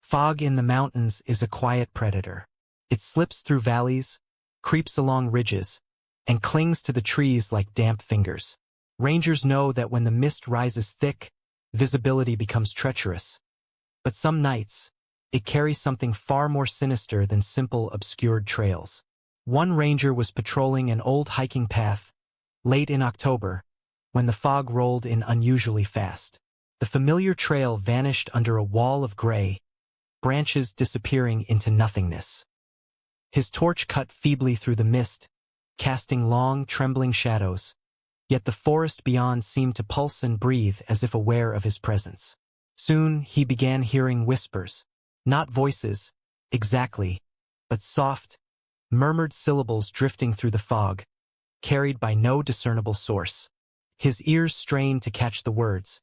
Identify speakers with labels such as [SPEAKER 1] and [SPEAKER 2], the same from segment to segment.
[SPEAKER 1] Fog in the mountains is a quiet predator. It slips through valleys, creeps along ridges, and clings to the trees like damp fingers. Rangers know that when the mist rises thick, visibility becomes treacherous. But some nights, it carries something far more sinister than simple obscured trails. One ranger was patrolling an old hiking path, late in October, when the fog rolled in unusually fast. The familiar trail vanished under a wall of gray, branches disappearing into nothingness. His torch cut feebly through the mist, casting long, trembling shadows, yet the forest beyond seemed to pulse and breathe as if aware of his presence. Soon he began hearing whispers, not voices, exactly, but soft, murmured syllables drifting through the fog, carried by no discernible source. His ears strained to catch the words,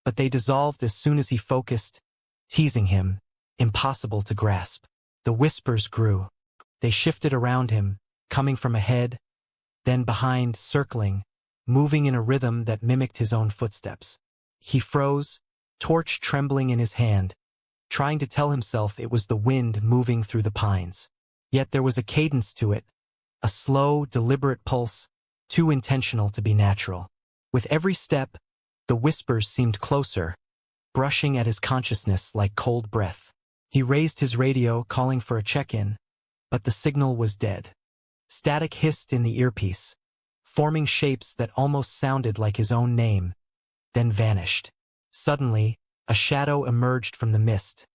[SPEAKER 1] but they dissolved as soon as he focused, teasing him, impossible to grasp. The whispers grew. They shifted around him, coming from ahead, then behind, circling, moving in a rhythm that mimicked his own footsteps. He froze, torch trembling in his hand, trying to tell himself it was the wind moving through the pines. Yet there was a cadence to it, a slow, deliberate pulse, too intentional to be natural. With every step, the whispers seemed closer, brushing at his consciousness like cold breath. He raised his radio, calling for a check-in, but the signal was dead. Static hissed in the earpiece, forming shapes that almost sounded like his own name, then vanished. Suddenly, a shadow emerged from the mist,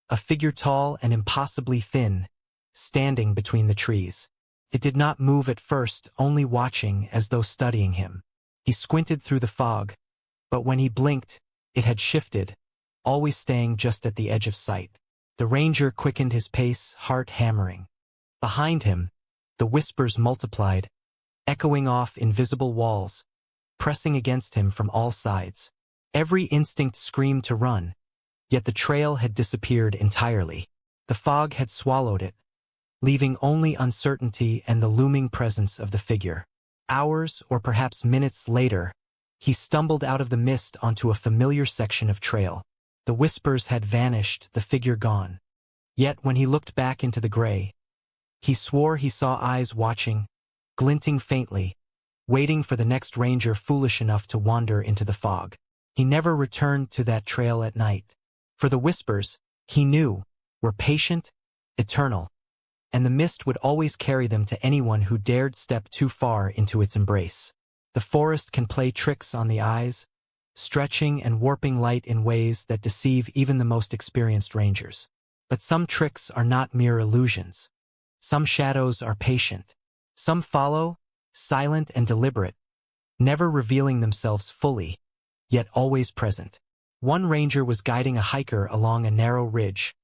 [SPEAKER 1] a figure tall and impossibly thin, standing between the trees. It did not move at first, only watching as though studying him. He squinted through the fog, but when he blinked, it had shifted, always staying just at the edge of sight. The ranger quickened his pace, heart hammering. Behind him, the whispers multiplied, echoing off invisible walls, pressing against him from all sides. Every instinct screamed to run, yet the trail had disappeared entirely. The fog had swallowed it, leaving only uncertainty and the looming presence of the figure. Hours, or perhaps minutes later, he stumbled out of the mist onto a familiar section of trail. The whispers had vanished, the figure gone. Yet when he looked back into the gray, he swore he saw eyes watching, glinting faintly, waiting for the next ranger foolish enough to wander into the fog. He never returned to that trail at night. For the whispers, he knew, were patient, eternal, and the mist would always carry them to anyone who dared step too far into its embrace. The forest can play tricks on the eyes, stretching and warping light in ways that deceive even the most experienced rangers. But some tricks are not mere illusions. Some shadows are patient. Some follow, silent and deliberate, never revealing themselves fully, yet always present. One ranger was guiding a hiker along a narrow ridge,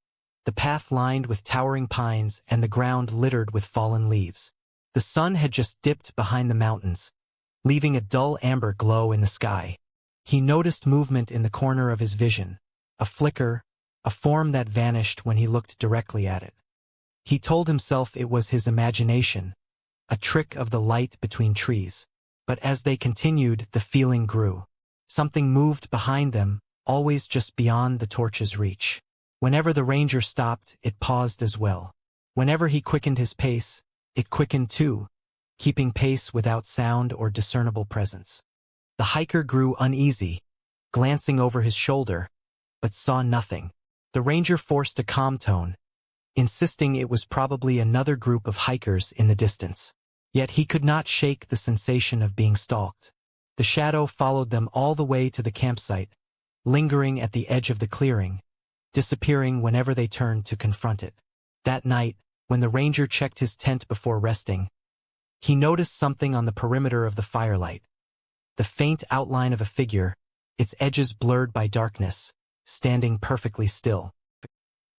[SPEAKER 1] the path lined with towering pines and the ground littered with fallen leaves. The sun had just dipped behind the mountains, leaving a dull amber glow in the sky. He noticed movement in the corner of his vision, a flicker, a form that vanished when he looked directly at it. He told himself it was his imagination, a trick of the light between trees. But as they continued, the feeling grew. Something moved behind them, always just beyond the torch's reach. Whenever the ranger stopped, it paused as well. Whenever he quickened his pace, it quickened too, keeping pace without sound or discernible presence. The hiker grew uneasy, glancing over his shoulder, but saw nothing. The ranger forced a calm tone, insisting it was probably another group of hikers in the distance. Yet he could not shake the sensation of being stalked. The shadow followed them all the way to the campsite, lingering at the edge of the clearing, disappearing whenever they turned to confront it. That night, when the ranger checked his tent before resting, he noticed something on the perimeter of the firelight. The faint outline of a figure, its edges blurred by darkness, standing perfectly still.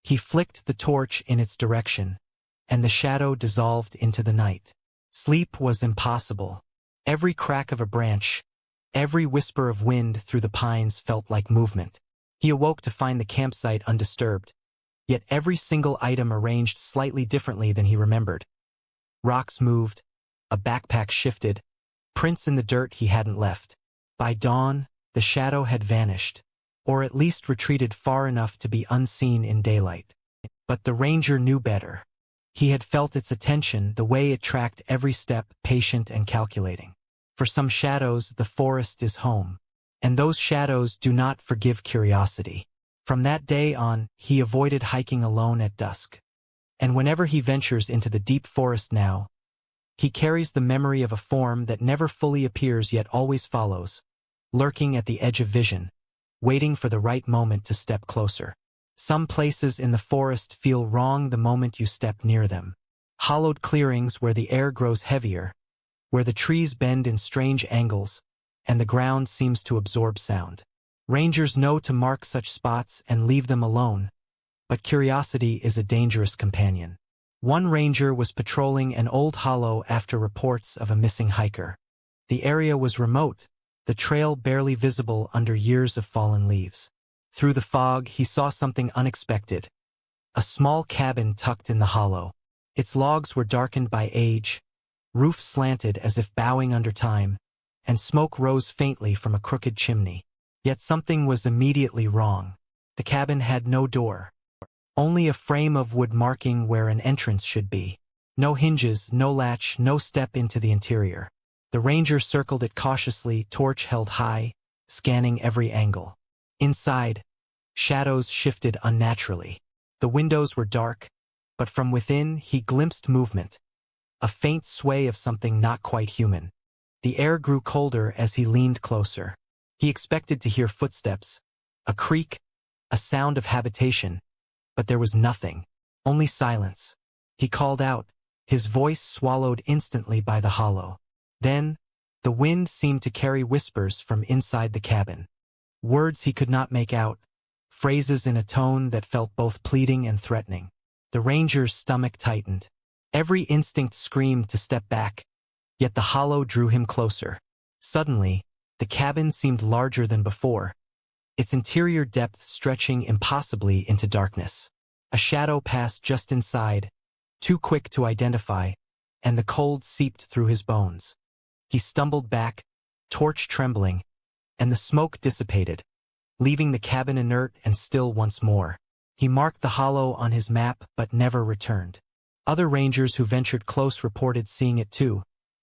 [SPEAKER 1] He flicked the torch in its direction, and the shadow dissolved into the night. Sleep was impossible. Every crack of a branch, every whisper of wind through the pines felt like movement. He awoke to find the campsite undisturbed, yet every single item arranged slightly differently than he remembered. Rocks moved, a backpack shifted, prints in the dirt he hadn't left. By dawn, the shadow had vanished, or at least retreated far enough to be unseen in daylight. But the ranger knew better. He had felt its attention, the way it tracked every step, patient and calculating. For some shadows, the forest is home. And those shadows do not forgive curiosity. From that day on, he avoided hiking alone at dusk. And whenever he ventures into the deep forest now, he carries the memory of a form that never fully appears yet always follows, lurking at the edge of vision, waiting for the right moment to step closer. Some places in the forest feel wrong the moment you step near them. Hollowed clearings where the air grows heavier, where the trees bend in strange angles, and the ground seems to absorb sound. Rangers know to mark such spots and leave them alone, but curiosity is a dangerous companion. One ranger was patrolling an old hollow after reports of a missing hiker. The area was remote, the trail barely visible under years of fallen leaves. Through the fog, he saw something unexpected. A small cabin tucked in the hollow. Its logs were darkened by age, roof slanted as if bowing under time, and smoke rose faintly from a crooked chimney. Yet something was immediately wrong. The cabin had no door. Only a frame of wood marking where an entrance should be. No hinges, no latch, no step into the interior. The ranger circled it cautiously, torch held high, scanning every angle. Inside, shadows shifted unnaturally. The windows were dark, but from within he glimpsed movement, a faint sway of something not quite human. The air grew colder as he leaned closer. He expected to hear footsteps, a creak, a sound of habitation, but there was nothing, only silence. He called out, his voice swallowed instantly by the hollow. Then, the wind seemed to carry whispers from inside the cabin. Words he could not make out, phrases in a tone that felt both pleading and threatening. The ranger's stomach tightened. Every instinct screamed to step back, yet the hollow drew him closer. Suddenly, the cabin seemed larger than before, its interior depth stretching impossibly into darkness. A shadow passed just inside, too quick to identify, and the cold seeped through his bones. He stumbled back, torch trembling, and the smoke dissipated, leaving the cabin inert and still once more. He marked the hollow on his map but never returned. Other rangers who ventured close reported seeing it too,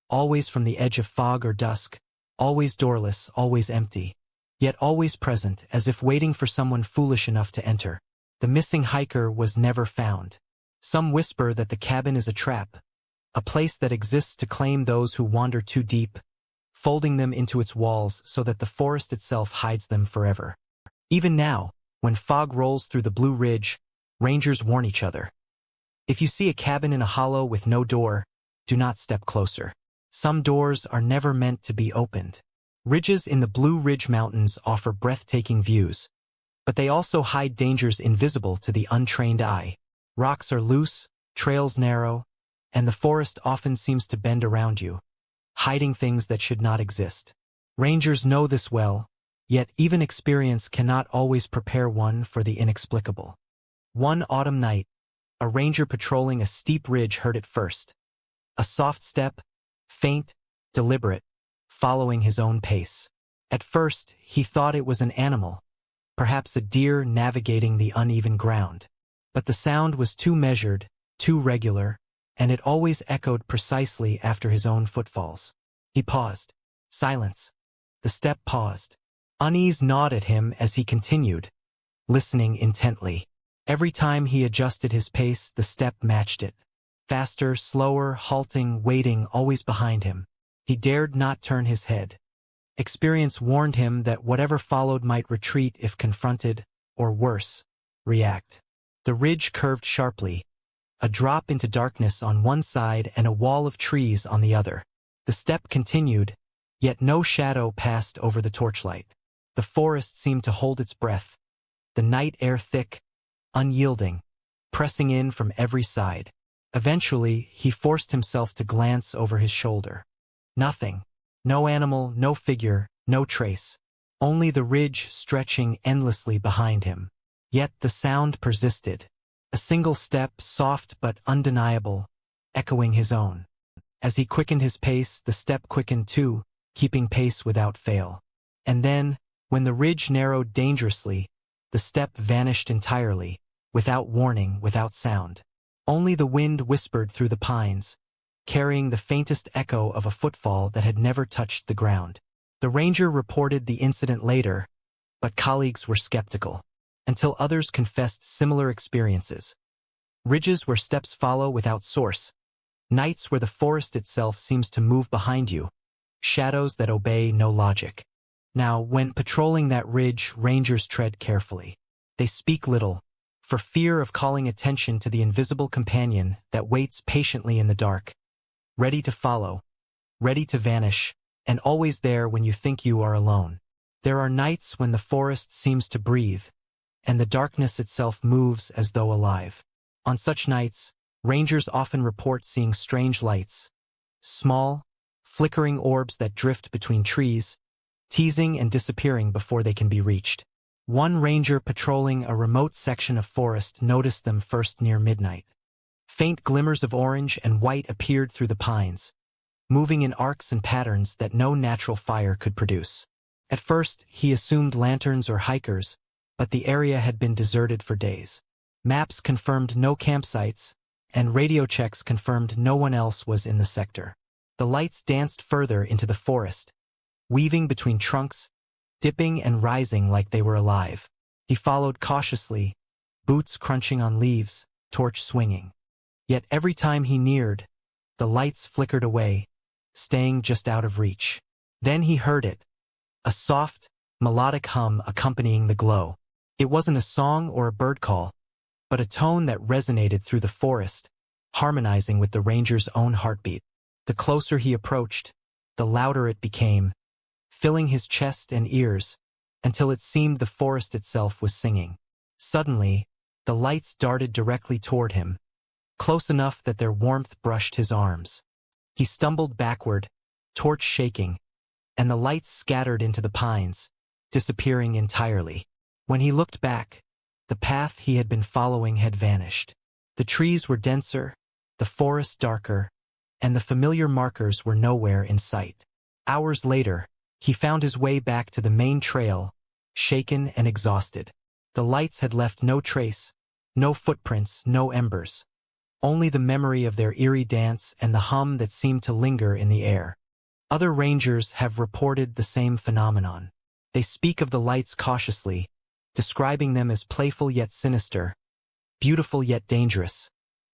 [SPEAKER 1] always from the edge of fog or dusk, always doorless, always empty, yet always present, as if waiting for someone foolish enough to enter. The missing hiker was never found. Some whisper that the cabin is a trap, a place that exists to claim those who wander too deep, folding them into its walls so that the forest itself hides them forever. Even now, when fog rolls through the Blue Ridge, rangers warn each other. If you see a cabin in a hollow with no door, do not step closer. Some doors are never meant to be opened. Ridges in the Blue Ridge Mountains offer breathtaking views, but they also hide dangers invisible to the untrained eye. Rocks are loose, trails narrow, and the forest often seems to bend around you, hiding things that should not exist. Rangers know this well, yet even experience cannot always prepare one for the inexplicable. One autumn night, a ranger patrolling a steep ridge heard it first. A soft step, faint, deliberate, following his own pace. At first, he thought it was an animal, perhaps a deer navigating the uneven ground. But the sound was too measured, too regular, and it always echoed precisely after his own footfalls. He paused. Silence. The step paused. Unease gnawed at him as he continued, listening intently. Every time he adjusted his pace, the step matched it. Faster, slower, halting, waiting, always behind him. He dared not turn his head. Experience warned him that whatever followed might retreat if confronted, or worse, react. The ridge curved sharply, a drop into darkness on one side and a wall of trees on the other. The step continued, yet no shadow passed over the torchlight. The forest seemed to hold its breath, the night air thick, unyielding, pressing in from every side. Eventually, he forced himself to glance over his shoulder. Nothing. No animal, no figure, no trace. Only the ridge stretching endlessly behind him. Yet the sound persisted. A single step, soft but undeniable, echoing his own. As he quickened his pace, the step quickened too, keeping pace without fail. And then, When the ridge narrowed dangerously, the step vanished entirely, without warning, without sound. Only the wind whispered through the pines, carrying the faintest echo of a footfall that had never touched the ground. The ranger reported the incident later, but colleagues were skeptical, until others confessed similar experiences. Ridges where steps follow without source, nights where the forest itself seems to move behind you, shadows that obey no logic. Now, when patrolling that ridge, rangers tread carefully. They speak little, for fear of calling attention to the invisible companion that waits patiently in the dark, ready to follow, ready to vanish, and always there when you think you are alone. There are nights when the forest seems to breathe, and the darkness itself moves as though alive. On such nights, rangers often report seeing strange lights, small, flickering orbs that drift between trees, teasing and disappearing before they can be reached. One ranger patrolling a remote section of forest noticed them first near midnight. Faint glimmers of orange and white appeared through the pines, moving in arcs and patterns that no natural fire could produce. At first, he assumed lanterns or hikers, but the area had been deserted for days. Maps confirmed no campsites, and radio checks confirmed no one else was in the sector. The lights danced further into the forest, weaving between trunks, dipping and rising like they were alive. He followed cautiously, boots crunching on leaves, torch swinging. Yet every time he neared, the lights flickered away, staying just out of reach. Then he heard it, a soft, melodic hum accompanying the glow. It wasn't a song or a bird call, but a tone that resonated through the forest, harmonizing with the ranger's own heartbeat. The closer he approached, the louder it became, filling his chest and ears, until it seemed the forest itself was singing. Suddenly, the lights darted directly toward him, close enough that their warmth brushed his arms. He stumbled backward, torch shaking, and the lights scattered into the pines, disappearing entirely. When he looked back, the path he had been following had vanished. The trees were denser, the forest darker, and the familiar markers were nowhere in sight. Hours later, he found his way back to the main trail, shaken and exhausted. The lights had left no trace, no footprints, no embers. Only the memory of their eerie dance and the hum that seemed to linger in the air. Other rangers have reported the same phenomenon. They speak of the lights cautiously, describing them as playful yet sinister, beautiful yet dangerous,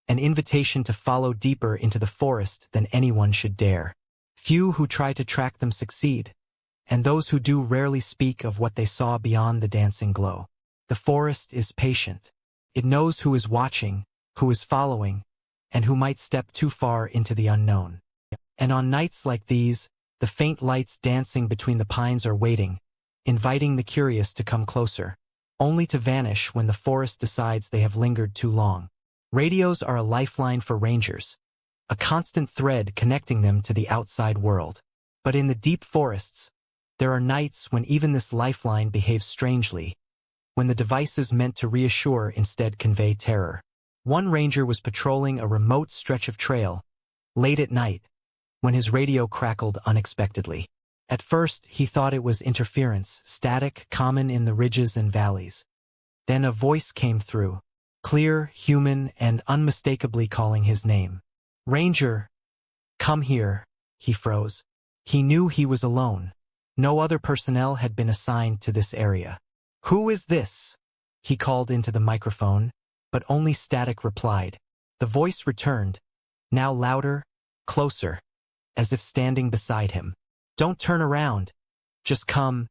[SPEAKER 1] an invitation to follow deeper into the forest than anyone should dare. Few who try to track them succeed, and those who do rarely speak of what they saw beyond the dancing glow. The forest is patient. It knows who is watching, who is following, and who might step too far into the unknown. And on nights like these, the faint lights dancing between the pines are waiting, inviting the curious to come closer, only to vanish when the forest decides they have lingered too long. Radios are a lifeline for rangers, a constant thread connecting them to the outside world. But in the deep forests, there are nights when even this lifeline behaves strangely, when the devices meant to reassure instead convey terror. One ranger was patrolling a remote stretch of trail, late at night, when his radio crackled unexpectedly. At first, he thought it was interference, static, common in the ridges and valleys. Then a voice came through, clear, human, and unmistakably calling his name. "Ranger, come here." He froze. He knew he was alone. No other personnel had been assigned to this area. "Who is this?" he called into the microphone, but only static replied. The voice returned, now louder, closer, as if standing beside him. "Don't turn around. Just come."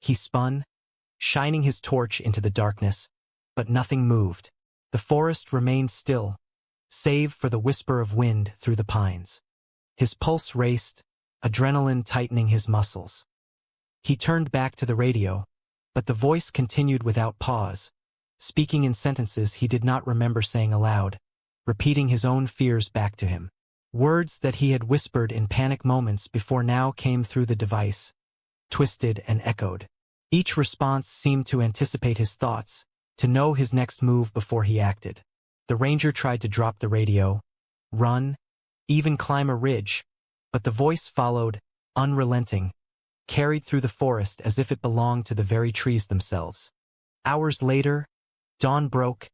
[SPEAKER 1] He spun, shining his torch into the darkness, but nothing moved. The forest remained still, save for the whisper of wind through the pines. His pulse raced, adrenaline tightening his muscles. He turned back to the radio, but the voice continued without pause, speaking in sentences he did not remember saying aloud, repeating his own fears back to him. Words that he had whispered in panic moments before now came through the device, twisted and echoed. Each response seemed to anticipate his thoughts, to know his next move before he acted. The ranger tried to drop the radio, run, even climb a ridge, but the voice followed, unrelenting, carried through the forest as if it belonged to the very trees themselves. Hours later, dawn broke,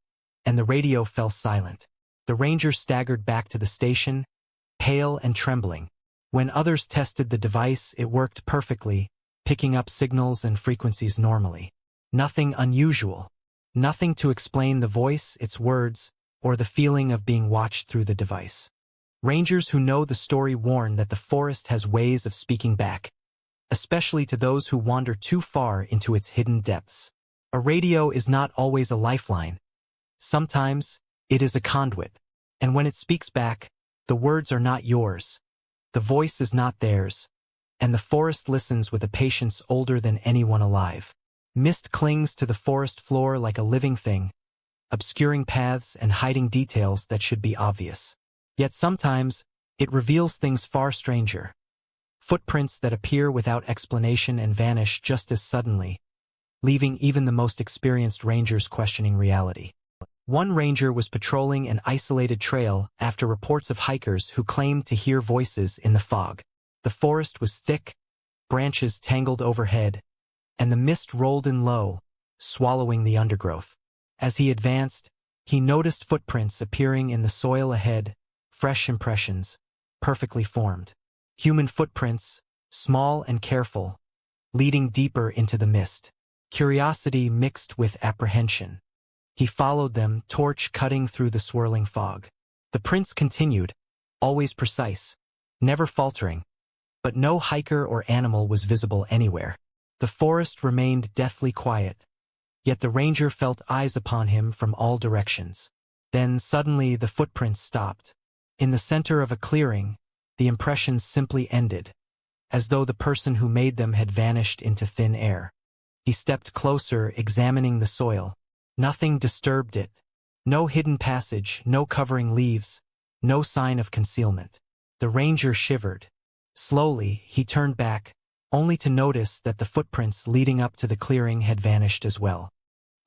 [SPEAKER 1] and the radio fell silent. The ranger staggered back to the station, pale and trembling. When others tested the device, it worked perfectly, picking up signals and frequencies normally. Nothing unusual. Nothing to explain the voice, its words, or the feeling of being watched through the device. Rangers who know the story warn that the forest has ways of speaking back, especially to those who wander too far into its hidden depths. A radio is not always a lifeline. Sometimes, it is a conduit, and when it speaks back, the words are not yours. The voice is not theirs, and the forest listens with a patience older than anyone alive. Mist clings to the forest floor like a living thing, obscuring paths and hiding details that should be obvious. Yet sometimes, it reveals things far stranger. Footprints that appear without explanation and vanish just as suddenly, leaving even the most experienced rangers questioning reality. One ranger was patrolling an isolated trail after reports of hikers who claimed to hear voices in the fog. The forest was thick, branches tangled overhead, and the mist rolled in low, swallowing the undergrowth. As he advanced, he noticed footprints appearing in the soil ahead, fresh impressions, perfectly formed. Human footprints, small and careful, leading deeper into the mist. Curiosity mixed with apprehension. He followed them, torch cutting through the swirling fog. The prints continued, always precise, never faltering, but no hiker or animal was visible anywhere. The forest remained deathly quiet, yet the ranger felt eyes upon him from all directions. Then suddenly the footprints stopped. In the center of a clearing, the impressions simply ended, as though the person who made them had vanished into thin air. He stepped closer, examining the soil. Nothing disturbed it. No hidden passage, no covering leaves, no sign of concealment. The ranger shivered. Slowly, he turned back, only to notice that the footprints leading up to the clearing had vanished as well.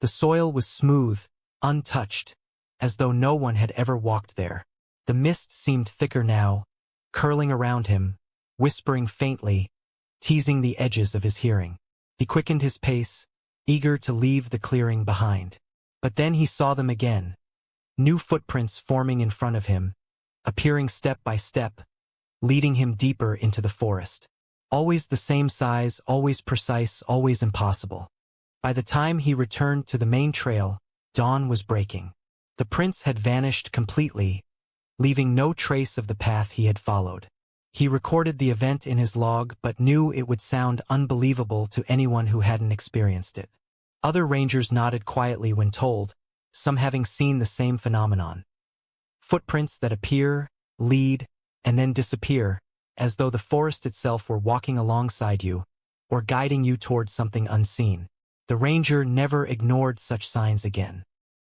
[SPEAKER 1] The soil was smooth, untouched, as though no one had ever walked there. The mist seemed thicker now, curling around him, whispering faintly, teasing the edges of his hearing. He quickened his pace, eager to leave the clearing behind. But then he saw them again, new footprints forming in front of him, appearing step by step, leading him deeper into the forest. Always the same size, always precise, always impossible. By the time he returned to the main trail, dawn was breaking. The prints had vanished completely, leaving no trace of the path he had followed. He recorded the event in his log but knew it would sound unbelievable to anyone who hadn't experienced it. Other rangers nodded quietly when told, some having seen the same phenomenon. Footprints that appear, lead, and then disappear, as though the forest itself were walking alongside you, or guiding you towards something unseen. The ranger never ignored such signs again.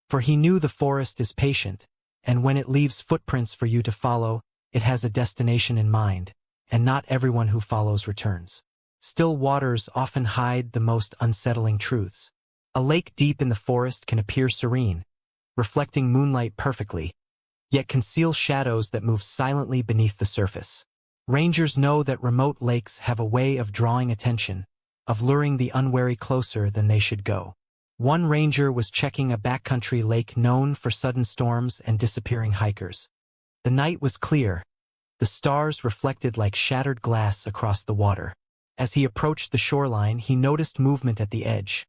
[SPEAKER 1] For he knew the forest is patient, and when it leaves footprints for you to follow, it has a destination in mind, and not everyone who follows returns. Still waters often hide the most unsettling truths. A lake deep in the forest can appear serene, reflecting moonlight perfectly, yet conceal shadows that move silently beneath the surface. Rangers know that remote lakes have a way of drawing attention, of luring the unwary closer than they should go. One ranger was checking a backcountry lake known for sudden storms and disappearing hikers. The night was clear. The stars reflected like shattered glass across the water. As he approached the shoreline, he noticed movement at the edge.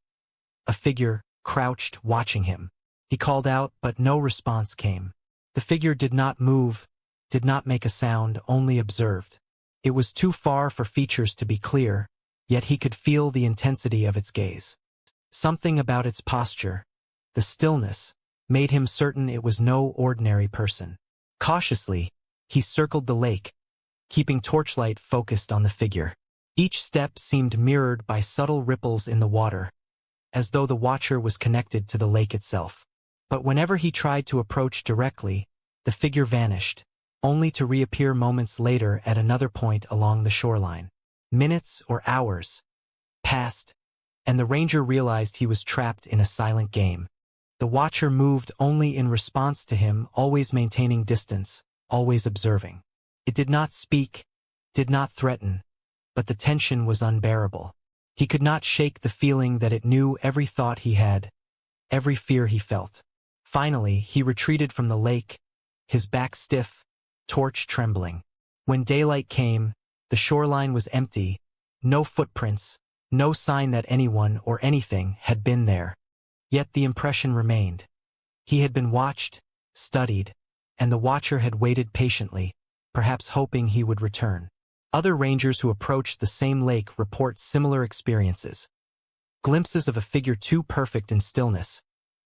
[SPEAKER 1] A figure crouched, watching him. He called out, but no response came. The figure did not move, did not make a sound, only observed. It was too far for features to be clear, yet he could feel the intensity of its gaze. Something about its posture, the stillness, made him certain it was no ordinary person. Cautiously, he circled the lake, keeping torchlight focused on the figure. Each step seemed mirrored by subtle ripples in the water, as though the watcher was connected to the lake itself. But whenever he tried to approach directly, the figure vanished, only to reappear moments later at another point along the shoreline. Minutes or hours passed, and the ranger realized he was trapped in a silent game. The watcher moved only in response to him, always maintaining distance, always observing. It did not speak, did not threaten, but the tension was unbearable. He could not shake the feeling that it knew every thought he had, every fear he felt. Finally, he retreated from the lake, his back stiff, torch trembling. When daylight came, the shoreline was empty, no footprints, no sign that anyone or anything had been there. Yet the impression remained. He had been watched, studied, and the watcher had waited patiently, perhaps hoping he would return. Other rangers who approached the same lake report similar experiences. Glimpses of a figure too perfect in stillness,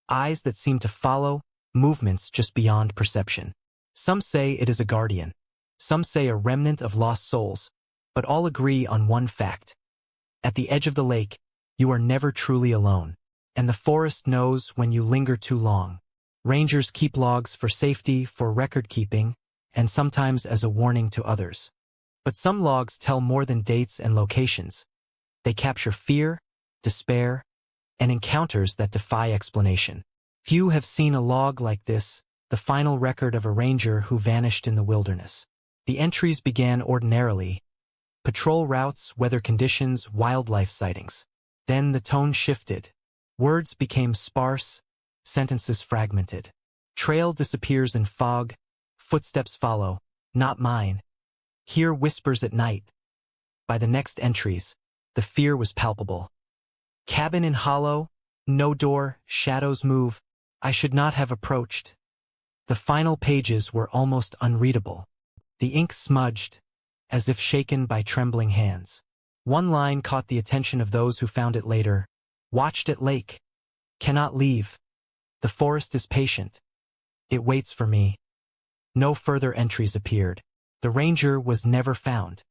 [SPEAKER 1] eyes that seem to follow, movements just beyond perception. Some say it is a guardian. Some say a remnant of lost souls, but all agree on one fact. At the edge of the lake, you are never truly alone, and the forest knows when you linger too long. Rangers keep logs for safety, for record-keeping, and sometimes as a warning to others. But some logs tell more than dates and locations. They capture fear, despair, and encounters that defy explanation. Few have seen a log like this, the final record of a ranger who vanished in the wilderness. The entries began ordinarily: patrol routes, weather conditions, wildlife sightings. Then the tone shifted. Words became sparse, sentences fragmented. Trail disappears in fog, footsteps follow, not mine. Hear whispers at night. By the next entries, the fear was palpable. Cabin in hollow, no door, shadows move. I should not have approached. The final pages were almost unreadable. The ink smudged, as if shaken by trembling hands. One line caught the attention of those who found it later. Watched at lake. Cannot leave. The forest is patient. It waits for me. No further entries appeared. The ranger was never found.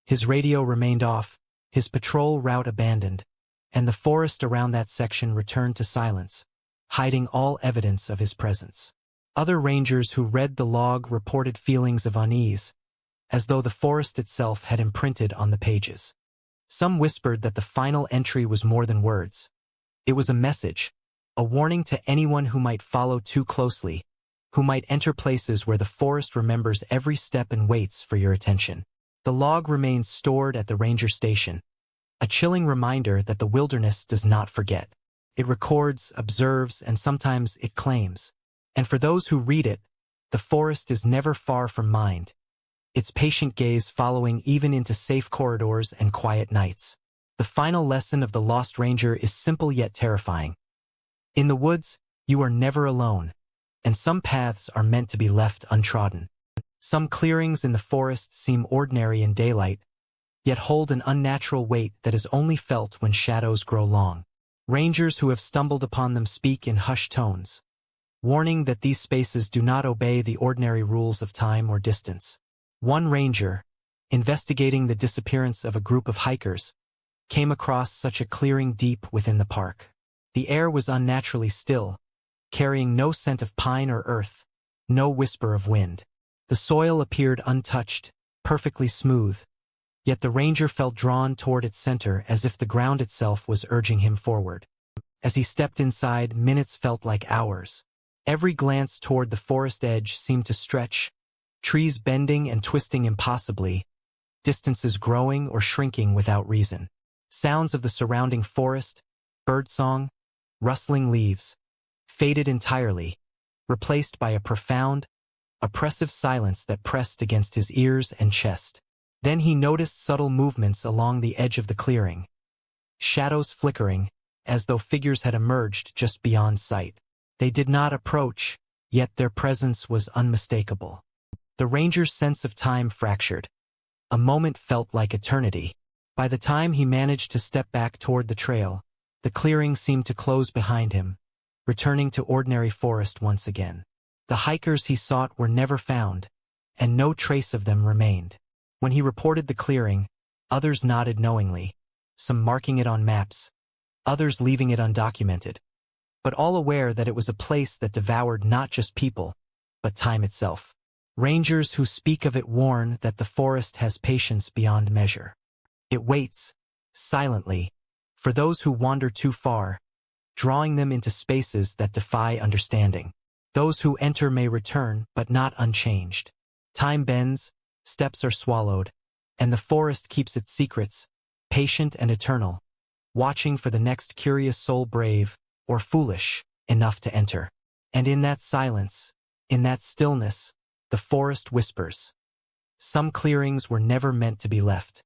[SPEAKER 1] His radio remained off, his patrol route abandoned, and the forest around that section returned to silence, hiding all evidence of his presence. Other rangers who read the log reported feelings of unease, as though the forest itself had imprinted on the pages. Some whispered that the final entry was more than words. It was a message, a warning to anyone who might follow too closely, who might enter places where the forest remembers every step and waits for your attention. The log remains stored at the ranger station, a chilling reminder that the wilderness does not forget. It records, observes, and sometimes it claims. And for those who read it, the forest is never far from mind, its patient gaze following even into safe corridors and quiet nights. The final lesson of the Lost Ranger is simple yet terrifying. In the woods, you are never alone, and some paths are meant to be left untrodden. Some clearings in the forest seem ordinary in daylight, yet hold an unnatural weight that is only felt when shadows grow long. Rangers who have stumbled upon them speak in hushed tones, warning that these spaces do not obey the ordinary rules of time or distance. One ranger, investigating the disappearance of a group of hikers, came across such a clearing deep within the park. The air was unnaturally still, carrying no scent of pine or earth, no whisper of wind. The soil appeared untouched, perfectly smooth, yet the ranger felt drawn toward its center as if the ground itself was urging him forward. As he stepped inside, minutes felt like hours. Every glance toward the forest edge seemed to stretch, trees bending and twisting impossibly, distances growing or shrinking without reason. Sounds of the surrounding forest, birdsong, rustling leaves, faded entirely, replaced by a profound, oppressive silence that pressed against his ears and chest. Then he noticed subtle movements along the edge of the clearing, shadows flickering, as though figures had emerged just beyond sight. They did not approach, yet their presence was unmistakable. The ranger's sense of time fractured. A moment felt like eternity. By the time he managed to step back toward the trail, the clearing seemed to close behind him, returning to ordinary forest once again. The hikers he sought were never found, and no trace of them remained. When he reported the clearing, others nodded knowingly, some marking it on maps, others leaving it undocumented, but all aware that it was a place that devoured not just people, but time itself. Rangers who speak of it warn that the forest has patience beyond measure. It waits, silently, for those who wander too far, drawing them into spaces that defy understanding. Those who enter may return, but not unchanged. Time bends, steps are swallowed, And the forest keeps its secrets, patient and eternal, watching for the next curious soul brave or foolish enough to enter. And in that silence, in that stillness, the forest whispers. Some clearings were never meant to be left.